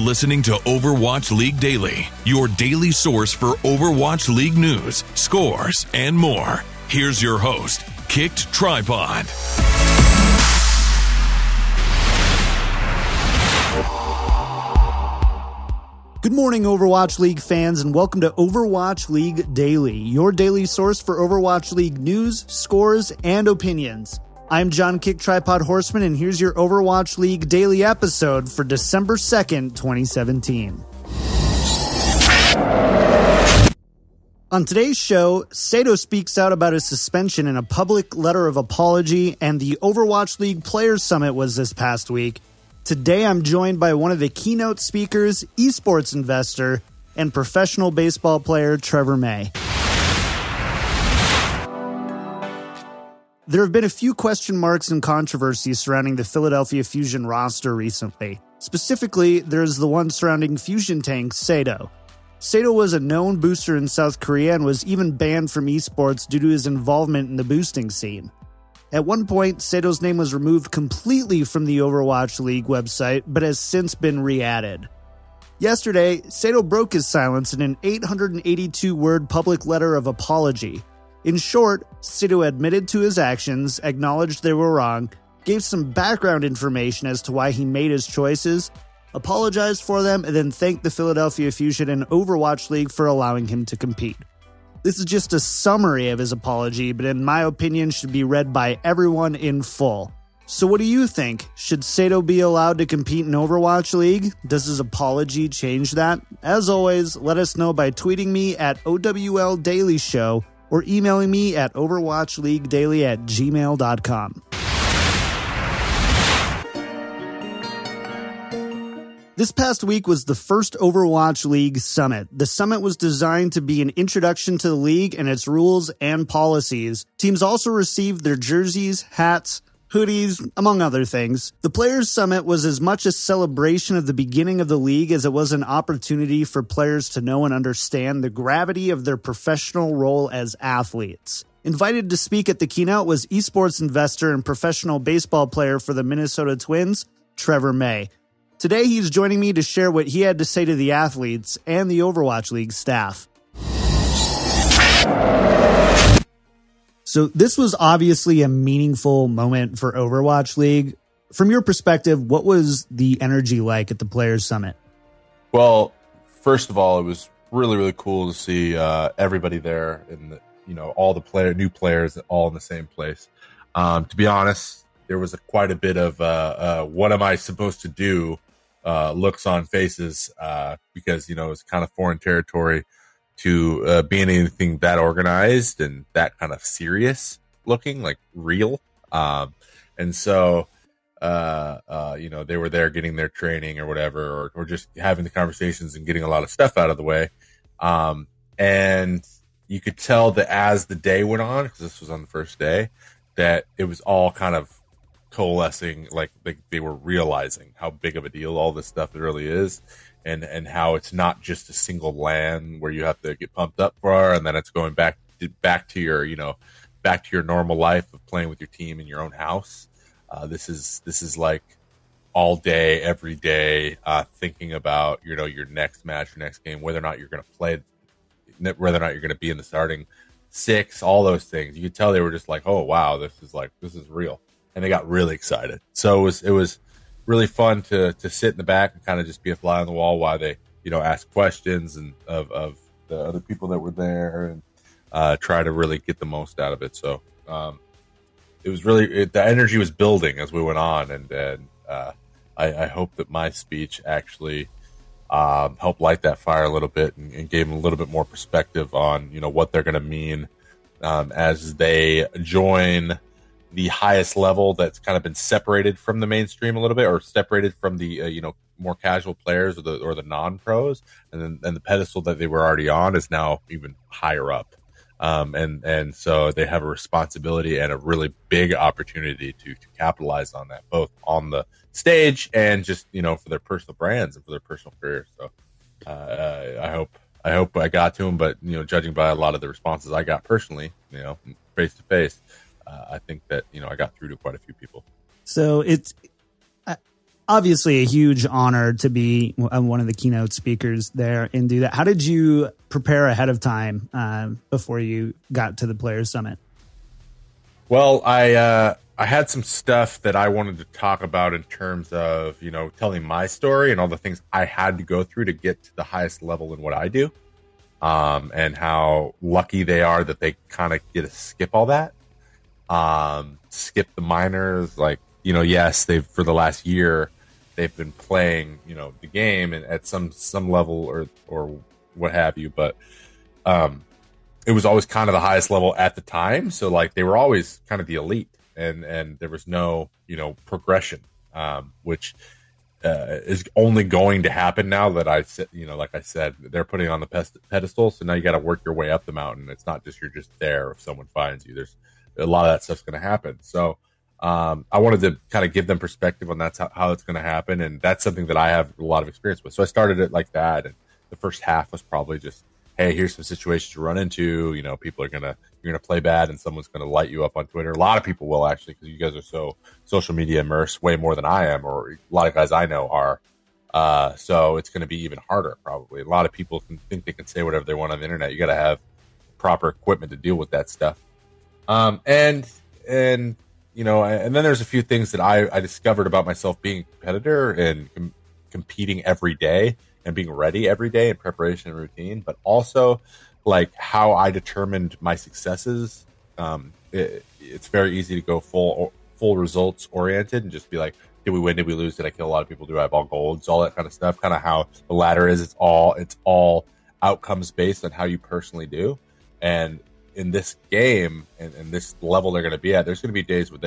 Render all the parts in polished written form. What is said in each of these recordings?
listening to Overwatch League Daily, your daily source for Overwatch League news, scores, and more. Here's your host, KickedTripod. Good morning, Overwatch League fans, and welcome to Overwatch League Daily, your daily source for Overwatch League news, scores, and opinions. I'm John KickedTripod Horseman, and here's your Overwatch League Daily episode for December 2nd, 2017. On today's show, Sado speaks out about his suspension in a public letter of apology, and the Overwatch League Players Summit was this past week. Today, I'm joined by one of the keynote speakers, esports investor, and professional baseball player Trevor May. There have been a few question marks and controversy surrounding the Philadelphia Fusion roster recently. Specifically, there's the one surrounding Fusion tank Sado. Sado was a known booster in South Korea and was even banned from esports due to his involvement in the boosting scene. At one point, Sado's name was removed completely from the Overwatch League website, but has since been re-added. Yesterday, Sado broke his silence in an 882-word public letter of apology. In short, Sado admitted to his actions, acknowledged they were wrong, gave some background information as to why he made his choices, apologized for them, and then thanked the Philadelphia Fusion and Overwatch League for allowing him to compete. This is just a summary of his apology, but in my opinion should be read by everyone in full. So what do you think? Should Sado be allowed to compete in Overwatch League? Does his apology change that? As always, let us know by tweeting me at OWL Daily Show or emailing me at overwatchleaguedaily@gmail.com. This past week was the first Overwatch League Summit. The summit was designed to be an introduction to the league and its rules and policies. Teams also received their jerseys, hats, hoodies, among other things. The Players Summit was as much a celebration of the beginning of the league as it was an opportunity for players to know and understand the gravity of their professional role as athletes. Invited to speak at the keynote was esports investor and professional baseball player for the Minnesota Twins, Trevor May. Today, he's joining me to share what he had to say to the athletes and the Overwatch League staff. So this was obviously a meaningful moment for Overwatch League. From your perspective, what was the energy like at the Players Summit? Well, first of all, it was really, really cool to see everybody there and all the new players all in the same place. To be honest, there was quite a bit of what am I supposed to do looks on faces because, it's kind of foreign territory to be in anything that organized and that kind of serious looking, like real. And so, they were there getting their training or whatever, or just having the conversations and getting a lot of stuff out of the way. And you could tell that as the day went on, because this was on the first day, that it was all kind of coalescing, like they were realizing how big of a deal all this stuff really is, and how it's not just a single LAN where you have to get pumped up for, and then it's going back to your normal life of playing with your team in your own house. This is like all day, every day, thinking about your next match, your next game, whether or not you're going to play, whether or not you're going to be in the starting six, all those things. You could tell they were just like, oh wow, this is real. And they got really excited. So it was really fun to sit in the back and kind of just be a fly on the wall while they, ask questions and of the other people that were there and try to really get the most out of it. So it was really, the energy was building as we went on. And I hope that my speech actually helped light that fire a little bit and gave them a little bit more perspective on, what they're going to mean as they join the highest level that's kind of been separated from the mainstream a little bit, or separated from the more casual players or the non-pros, and the pedestal that they were already on is now even higher up, and so they have a responsibility and a really big opportunity to capitalize on that, both on the stage and just for their personal brands and for their personal careers. So I hope I got to them, but judging by a lot of the responses I got personally, face to face, I think that I got through to quite a few people. So obviously a huge honor to be one of the keynote speakers there and do that. How did you prepare ahead of time before you got to the Players Summit? Well, I had some stuff that I wanted to talk about in terms of, telling my story and all the things I had to go through to get to the highest level in what I do, and how lucky they are that they kind of get to skip all that, skip the minors. Like, yes, for the last year, they've been playing, the game and at some level or what have you, but it was always kind of the highest level at the time. So like they were always kind of the elite, and there was no, progression, which is only going to happen now that I said, like I said, they're putting on the pedestal. So now you got to work your way up the mountain. It's not just, you're just there if someone finds you. There's a lot of that stuff's going to happen. So I wanted to kind of give them perspective on that's how it's going to happen. And that's something that I have a lot of experience with. So I started it like that. And the first half was probably just, hey, here's some situations you run into. People you're gonna play bad, and someone's gonna light you up on Twitter. A lot of people will, actually, because you guys are so social media immersed, way more than I am, or a lot of guys I know are. So it's gonna be even harder, probably. A lot of people think they can say whatever they want on the internet. You got to have proper equipment to deal with that stuff. And then there's a few things that I discovered about myself being a competitor and competing every day, and being ready every day in preparation and routine, but also like how I determined my successes. It's very easy to go full results oriented and just be like, did we win? Did we lose? Did I kill a lot of people? Do I have all golds? All that kind of stuff. Kind of how the ladder is. It's all outcomes based on how you personally do. And in this game and this level they're going to be at, there's going to be days where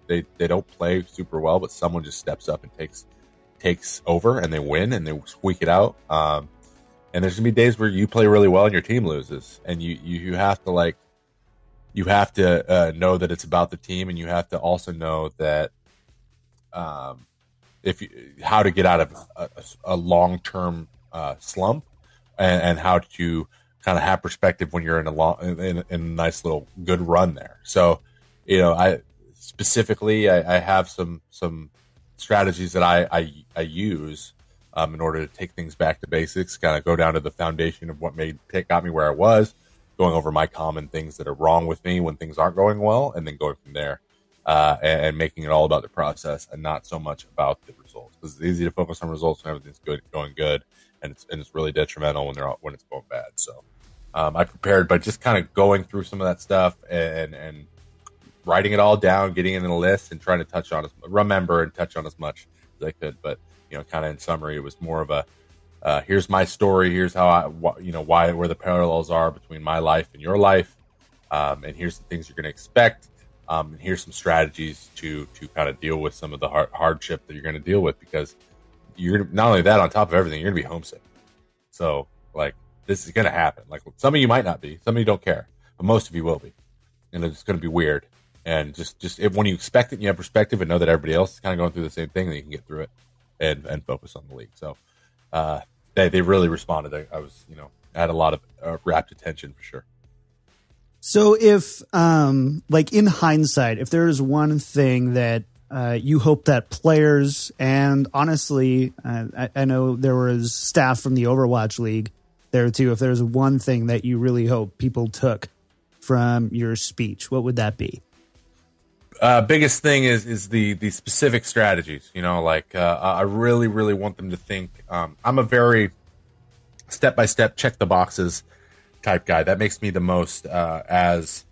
they don't play super well, but someone just steps up and takes over and they win and they squeak it out. And there's gonna be days where you play really well and your team loses, and you have to know that it's about the team, and you have to also know that how to get out of a long-term slump, and how to kind of have perspective when you're in a nice little good run there. So, I have some strategies that I use in order to take things back to basics, kind of go down to the foundation of what got me where I was, going over my common things that are wrong with me when things aren't going well, and then going from there, and making it all about the process and not so much about the results, because it's easy to focus on results when everything's going good, and it's really detrimental when it's going bad. So I prepared by just kind of going through some of that stuff and writing it all down, getting it in a list, and trying to remember and touch on as much as I could. But, kind of in summary, it was more of a, here's my story. Here's how where the parallels are between my life and your life. And here's the things you're going to expect. And here's some strategies to kind of deal with some of the hardship that you're going to deal with, because you're not only that, on top of everything, you're going to be homesick. So like, this is going to happen. Like, some of you might not be, some of you don't care, but most of you will be. And it's going to be weird. And just when you expect it and you have perspective and know that everybody else is kind of going through the same thing, then you can get through it and focus on the league. So they really responded. I was, I had a lot of rapt attention for sure. So if, like in hindsight, if there is one thing that you hope that players, and honestly, I know there was staff from the Overwatch League there too, if there's one thing that you really hope people took from your speech, what would that be? Biggest thing is the specific strategies. I really, really want them to think. I'm a very step-by-step, check the boxes type guy. That makes me the most as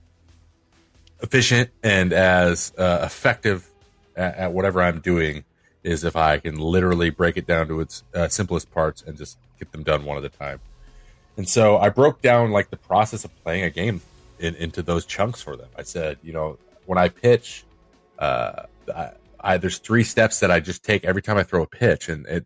efficient and as effective at whatever I'm doing, is if I can literally break it down to its simplest parts and just get them done one at a time. And so I broke down like the process of playing a game into those chunks for them. I said, when I pitch, there's 3 steps that I just take every time I throw a pitch, and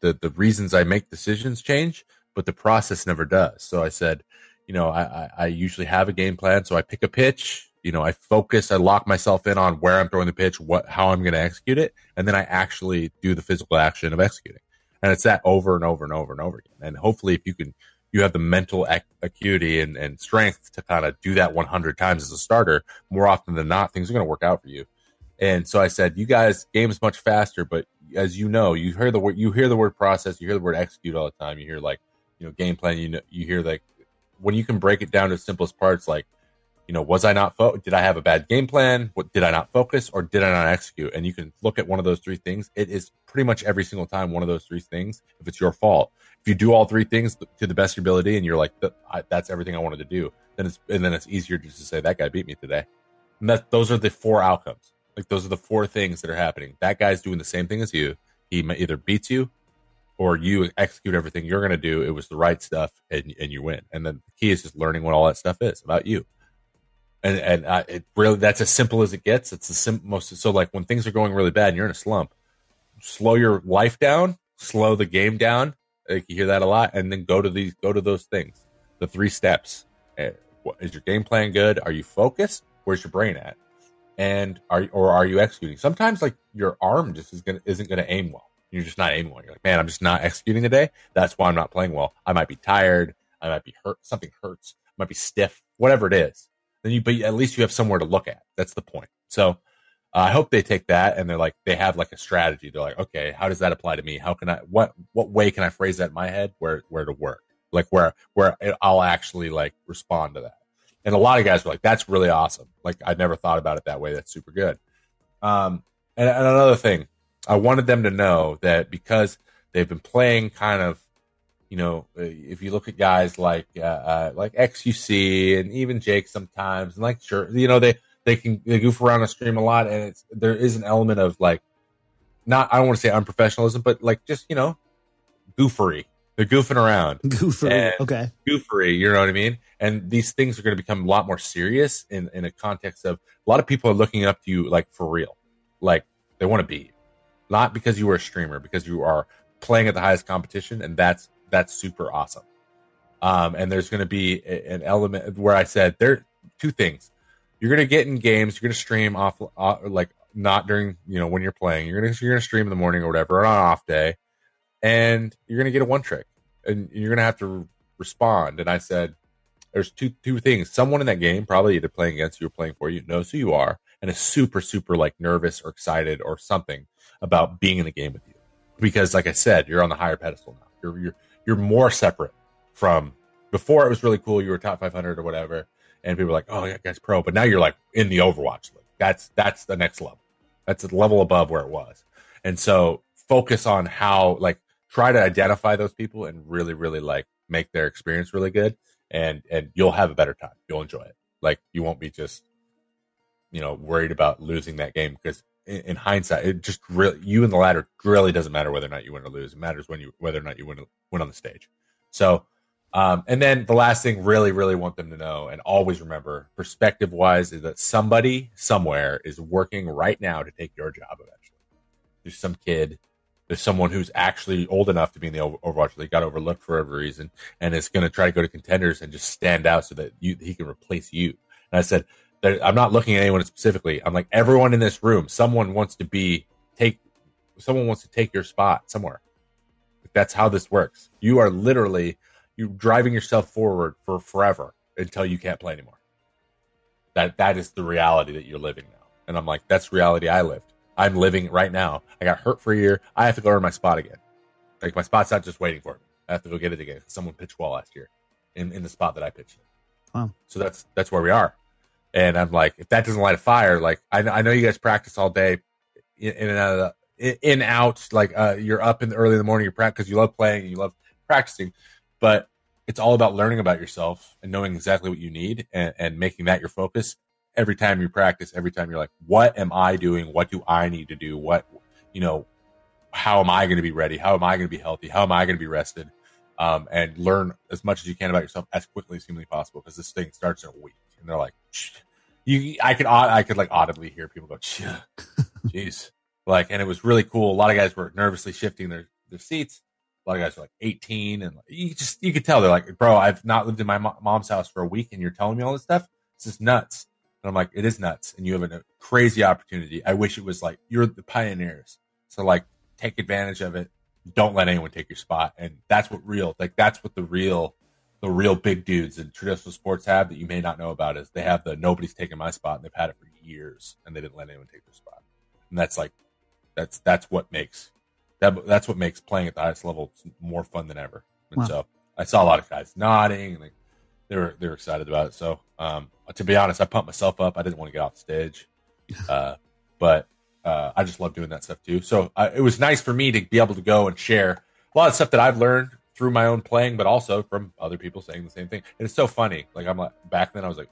the reasons I make decisions change, but the process never does. So I said, I usually have a game plan. So I pick a pitch, I focus, I lock myself in on where I'm throwing the pitch, how I'm going to execute it. And then I actually do the physical action of executing. And it's that over and over and over and over again. And hopefully if you have the mental acuity and strength to kind of do that 100 times as a starter, more often than not, things are going to work out for you. And so I said, you guys, game's much faster, but as you know, you hear the word process, you hear the word execute all the time. You hear like, game plan, you hear like when you can break it down to the simplest parts, like, was I not did I have a bad game plan? Did I not focus, or did I not execute? And you can look at one of those three things. It is pretty much every single time one of those three things, if it's your fault. If you do all three things to the best of your ability and you're like, that's everything I wanted to do, then it's easier just to say that guy beat me today. And those are the four outcomes. Like those are the four things that are happening. That guy's doing the same thing as you. He either beats you or you execute everything you're going to do. It was the right stuff and you win. And then the key is just learning what all that stuff is about you. And it really, that's as simple as it gets. It's the most. So like when things are going really bad and you're in a slump, slow your life down, slow the game down. Like you hear that a lot, and then go to those things, the 3 steps. Is your game plan good? Are you focused? Where's your brain at? And are you executing? Sometimes like your arm just isn't gonna aim well. You're just not aiming well. You're like, man, I'm just not executing today. That's why I'm not playing well. I might be tired. I might be hurt. Something hurts. I might be stiff. Whatever it is. But at least you have somewhere to look at. That's the point. So I hope they take that and they have like a strategy. They're like, okay, how does that apply to me? How can I, what way can I phrase that in my head where to work? Like where I'll actually like respond to that. And a lot of guys were like, that's really awesome. Like I never thought about it that way. That's super good. And another thing, I wanted them to know that because they've been playing kind of, if you look at guys like XUC and even Jake sometimes, and like sure, they goof around the stream a lot, and there is an element of like, I don't want to say unprofessionalism, but like just goofery. They're goofing around. Okay. Goofery, you know what I mean? And these things are going to become a lot more serious in a context of a lot of people are looking up to you like for real, like they want to be you, not because you were a streamer, because you are playing at the highest competition, and that's super awesome. And there's going to be an element where I said there are 2 things. You're going to get in games. You're going to stream off like not during, when you're playing. You're going to stream in the morning or whatever on an off day, and you're going to get a one trick, and you're going to have to respond. And I said there's two things. Someone in that game, probably either playing against you or playing for you, knows who you are and is super, super like nervous or excited or something about being in the game with you. Because like I said, you're on the higher pedestal now. You're more separate from before. It was really cool. You were top 500 or whatever. And people were like, oh, yeah, guy's pro. But now you're like in the Overwatch League. That's the next level. That's a level above where it was. And so focus on how, like, try to identify those people and really, really, like, make their experience really good. And you'll have a better time. You'll enjoy it. Like, you won't be just, worried about losing that game. Because in hindsight, it just really, you and the ladder really doesn't matter whether or not you win or lose. It matters whether or not you win on the stage. So, and then the last thing, really, really want them to know and always remember, perspective wise, is that somebody somewhere is working right now to take your job eventually. There's some kid, there's someone who's actually old enough to be in the Overwatch League, got overlooked for whatever reason, and is going to try to go to contenders and just stand out so that he can replace you. And I said, I'm not looking at anyone specifically. I'm like, everyone in this room, someone wants to take your spot somewhere. That's how this works. You are literally, you're driving yourself forward for forever until you can't play anymore. That is the reality that you're living now. And I'm like, that's reality I lived. I'm living right now. I got hurt for a year. I have to go earn my spot again. Like, my spot's not just waiting for me. I have to go get it again. Someone pitched well last year in the spot that I pitched in. Wow. So that's where we are. And I'm like, if that doesn't light a fire, like, I know you guys practice all day in and out of in out, like, you're up early in the morning, you practice because you love playing and you love practicing, but it's all about learning about yourself and knowing exactly what you need and making that your focus every time you practice. Every time you're like, what am I doing? What do I need to do? How am I going to be ready? How am I going to be healthy? How am I going to be rested? And learn as much as you can about yourself as quickly as humanly possible, because this thing starts in a week. And they're like, I could like audibly hear people go, jeez. Like, and it was really cool. A lot of guys were nervously shifting their seats. A lot of guys were like 18, and you could tell they're like, bro, I've not lived in my mom's house for a week, and you're telling me all this stuff. This is nuts. And I'm like, it is nuts, and you have a crazy opportunity. I wish it was like you're the pioneers. So like, take advantage of it. Don't let anyone take your spot, and that's what the real big dudes in traditional sports have that you may not know about is they have the nobody's taking my spot, and they've had it for years, and they didn't let anyone take their spot. And that's what makes playing at the highest level more fun than ever. And so I saw a lot of guys nodding, and they were excited about it. So to be honest, I pumped myself up. I didn't want to get off the stage, but I just love doing that stuff too. So it was nice for me to be able to go and share a lot of stuff that I've learned through my own playing, but also from other people saying the same thing. And it's so funny. Like, I'm like, back then I was like,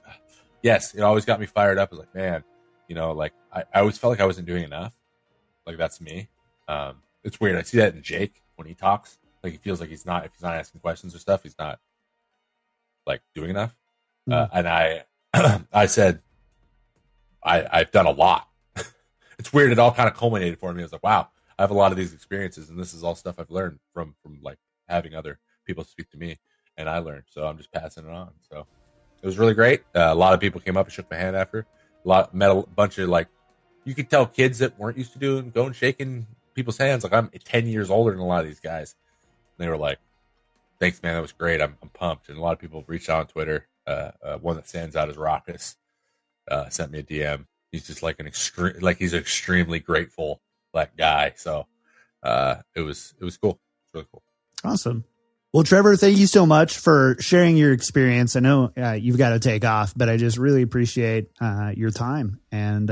yes, it always got me fired up. I was like, man, like I always felt like I wasn't doing enough. Like, that's me. It's weird. I see that in Jake when he talks. Like, he feels like if he's not asking questions or stuff, he's not like doing enough. And I said, I've done a lot. It's weird. It all kind of culminated for me. I was like, wow, I have a lot of these experiences, and this is all stuff I've learned from like having other people speak to me, and I learned. So I'm just passing it on. So it was really great. A lot of people came up and shook my hand after. Met a bunch of, like, you could tell kids that weren't used to going shaking people's hands. Like, I'm 10 years older than a lot of these guys. And they were like, thanks, man. That was great. I'm pumped. And a lot of people reached out on Twitter. One that stands out as Raucous sent me a DM. He's just like he's an extremely grateful guy. So it was cool. It's really cool. Awesome. Well, Trevor, thank you so much for sharing your experience. I know you've got to take off, but I just really appreciate your time, and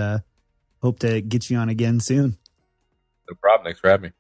hope to get you on again soon. No problem. Thanks for having me.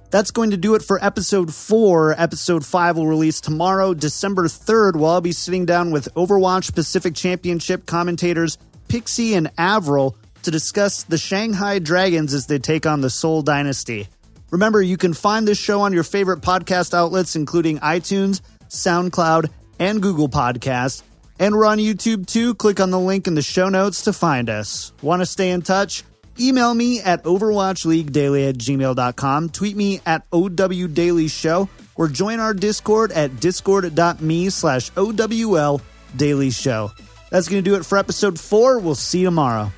That's going to do it for episode 4. Episode 5 will release tomorrow, December 3rd, while I'll be sitting down with Overwatch Pacific Championship commentators Pixie and Avril to discuss the Shanghai Dragons as they take on the Seoul Dynasty. Remember, you can find this show on your favorite podcast outlets, including iTunes, SoundCloud, and Google Podcasts. And we're on YouTube too. Click on the link in the show notes to find us. Want to stay in touch? Email me at overwatchleaguedaily@gmail.com. Tweet me at OWDailyShow, or join our Discord at discord.me/OWL Daily Show. That's going to do it for episode 4. We'll see you tomorrow.